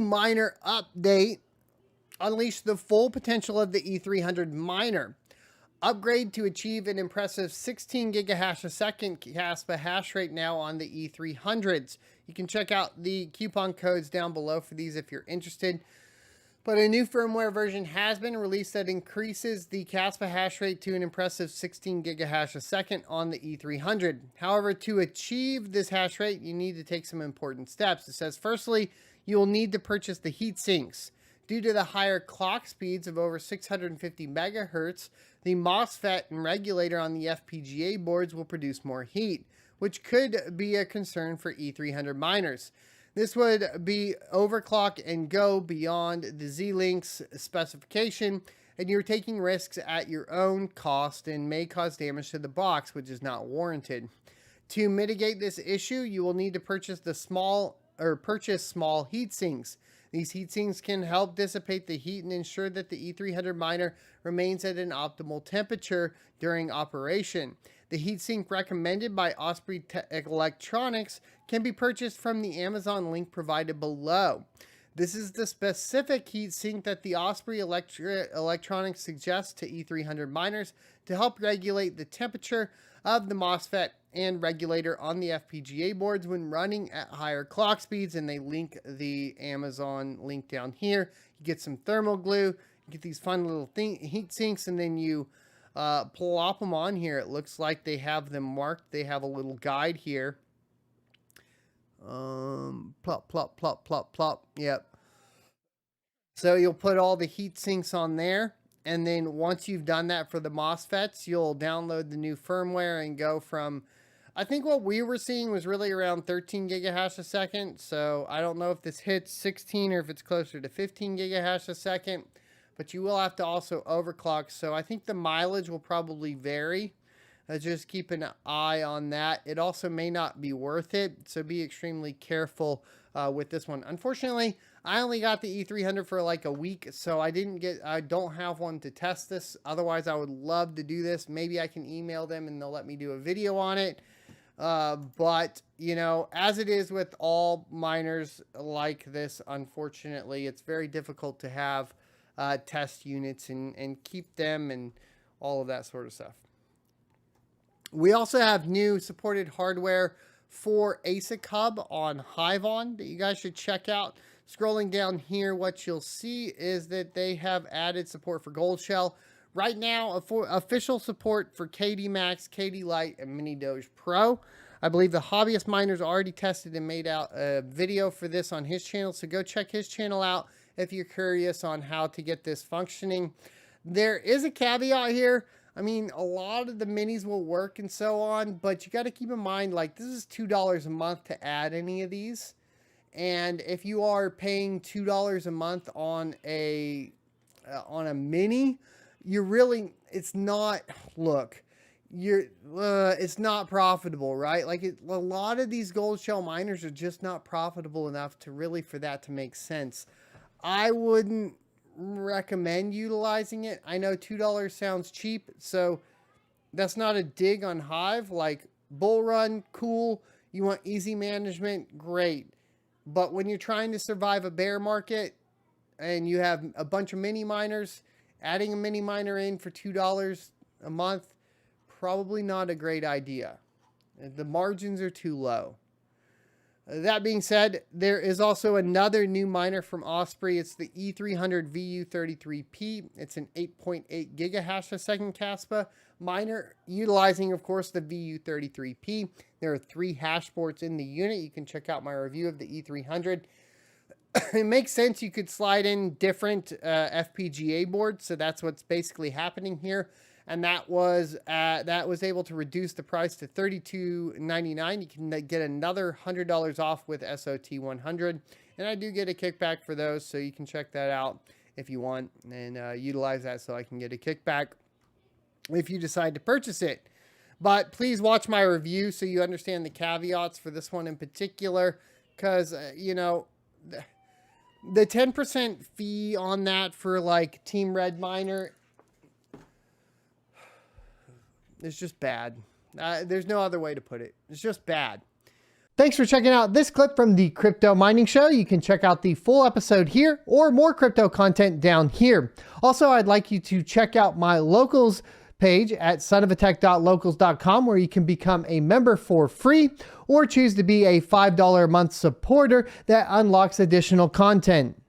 miner update. Unleash the full potential of the E300 miner. Upgrade to achieve an impressive 16 gigahash a second Kaspa hash rate now on the E300s. You can check out the coupon codes down below for these if you're interested. But a new firmware version has been released that increases the Kaspa hash rate to an impressive 16 gigahash a second on the E300. However, to achieve this hash rate, you need to take some important steps. It says, firstly, you will need to purchase the heat sinks. Due to the higher clock speeds of over 650 megahertz, the MOSFET and regulator on the FPGA boards will produce more heat, which could be a concern for E300 miners. This would be overclock and go beyond the Z-Link's specification, and you're taking risks at your own cost and may cause damage to the box, which is not warranted. To mitigate this issue, you will need to purchase small heat sinks. These heat sinks can help dissipate the heat and ensure that the E300 miner remains at an optimal temperature during operation. The heatsink recommended by Osprey Electronics can be purchased from the Amazon link provided below. This is the specific heatsink that the Osprey Electronics suggests to E300 miners to help regulate the temperature of the MOSFET and regulator on the FPGA boards when running at higher clock speeds, and they link the Amazon link down here. You get some thermal glue, you get these fun little heat sinks, and then you plop them on here. It looks like they have them marked. They have a little guide here. Plop, plop, plop, plop, plop. Yep. So you'll put all the heat sinks on there. And then once you've done that for the MOSFETs, you'll download the new firmware and go from, I think what we were seeing was really around 13 gigahash a second. So I don't know if this hits 16 or if it's closer to 15 gigahash a second. But you will have to also overclock. So I think the mileage will probably vary. Just keep an eye on that. It also may not be worth it. So be extremely careful with this one. Unfortunately, I only got the E300 for like a week. So I don't have one to test this. Otherwise, I would love to do this. Maybe I can email them and they'll let me do a video on it. But, you know, as it is with all miners like this, unfortunately, it's very difficult to have test units and keep them and all of that sort of stuff. We also have new supported hardware for Asic Hub on Hivon that you guys should check out. Scrolling down here, what you'll see is that they have added support for Gold Shell. Right now, official support for KD Max, KD Lite, and Mini Doge Pro. I believe the Hobbyist Miners already tested and made out a video for this on his channel, so go check his channel out if you're curious on how to get this functioning. There is a caveat here. I mean, a lot of the minis will work and so on, but you got to keep in mind, like, this is $2 a month to add any of these. And if you are paying $2 a month on a mini, you're really, it's not, look, it's not profitable, right? Like, a lot of these gold shell miners are just not profitable enough to really, for that to make sense. I wouldn't recommend utilizing it. I know $2 sounds cheap, so that's not a dig on Hive. Like, bull run, cool. You want easy management, great. But when you're trying to survive a bear market and you have a bunch of mini miners, adding a mini miner in for $2 a month, probably not a great idea. The margins are too low. That being said, there is also another new miner from Osprey. It's the E300 VU33P. It's an 8.8 gigahash a second Kaspa miner, utilizing, of course, the VU33P. There are 3 hash ports in the unit. You can check out my review of the E300. It makes sense. You could slide in different FPGA boards, so that's what's basically happening here. And that was able to reduce the price to $32.99. You can get another $100 off with SOT100, and I do get a kickback for those, so you can check that out if you want and utilize that so I can get a kickback if you decide to purchase it. But please watch my review so you understand the caveats for this one in particular, because you know, the 10% fee on that for like Team Red Miner, it's just bad. There's no other way to put it. It's just bad. Thanks for checking out this clip from the Crypto Mining Show. You can check out the full episode here or more crypto content down here. Also, I'd like you to check out my locals page at sonofatech.locals.com, where you can become a member for free or choose to be a $5 a month supporter that unlocks additional content.